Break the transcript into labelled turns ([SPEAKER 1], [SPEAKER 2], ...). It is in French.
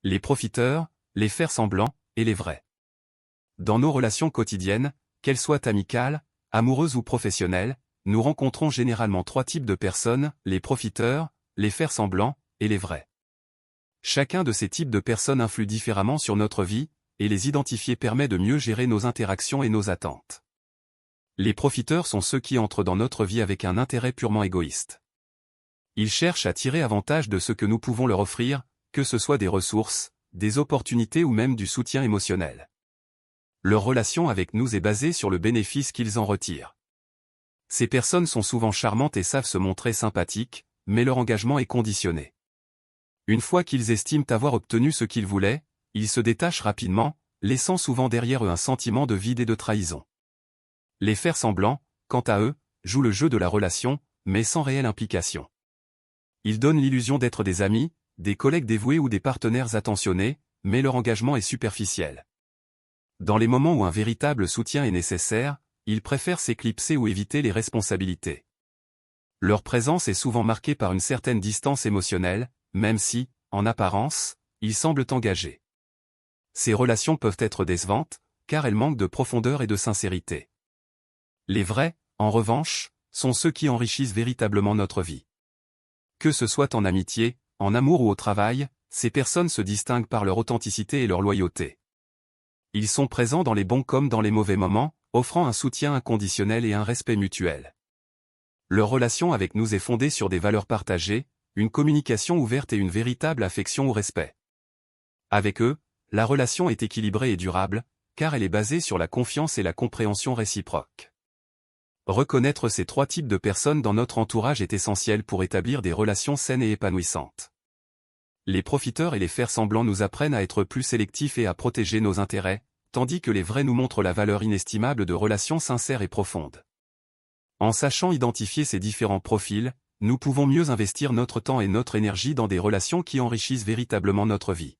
[SPEAKER 1] les profiteurs, les faire-semblants, et les vrais. Dans nos relations quotidiennes, qu'elles soient amicales, amoureuses ou professionnelles, nous rencontrons généralement trois types de personnes, les profiteurs, les faire-semblants, et les vrais. Chacun de ces types de personnes influe différemment sur notre vie, et les identifier permet de mieux gérer nos interactions et nos attentes. Les profiteurs sont ceux qui entrent dans notre vie avec un intérêt purement égoïste. Ils cherchent à tirer avantage de ce que nous pouvons leur offrir, que ce soit des ressources, des opportunités ou même du soutien émotionnel. Leur relation avec nous est basée sur le bénéfice qu'ils en retirent. Ces personnes sont souvent charmantes et savent se montrer sympathiques, mais leur engagement est conditionné. Une fois qu'ils estiment avoir obtenu ce qu'ils voulaient, ils se détachent rapidement, laissant souvent derrière eux un sentiment de vide et de trahison. Les faire-semblants, quant à eux, jouent le jeu de la relation, mais sans réelle implication. Ils donnent l'illusion d'être des amis, des collègues dévoués ou des partenaires attentionnés, mais leur engagement est superficiel. Dans les moments où un véritable soutien est nécessaire, ils préfèrent s'éclipser ou éviter les responsabilités. Leur présence est souvent marquée par une certaine distance émotionnelle, même si, en apparence, ils semblent engagés. Ces relations peuvent être décevantes, car elles manquent de profondeur et de sincérité. Les vrais, en revanche, sont ceux qui enrichissent véritablement notre vie. Que ce soit en amitié, en amour ou au travail, ces personnes se distinguent par leur authenticité et leur loyauté. Ils sont présents dans les bons comme dans les mauvais moments, offrant un soutien inconditionnel et un respect mutuel. Leur relation avec nous est fondée sur des valeurs partagées, une communication ouverte et une véritable affection ou respect. Avec eux, la relation est équilibrée et durable, car elle est basée sur la confiance et la compréhension réciproque. Reconnaître ces trois types de personnes dans notre entourage est essentiel pour établir des relations saines et épanouissantes. Les profiteurs et les faire-semblants nous apprennent à être plus sélectifs et à protéger nos intérêts, tandis que les vrais nous montrent la valeur inestimable de relations sincères et profondes. En sachant identifier ces différents profils, nous pouvons mieux investir notre temps et notre énergie dans des relations qui enrichissent véritablement notre vie.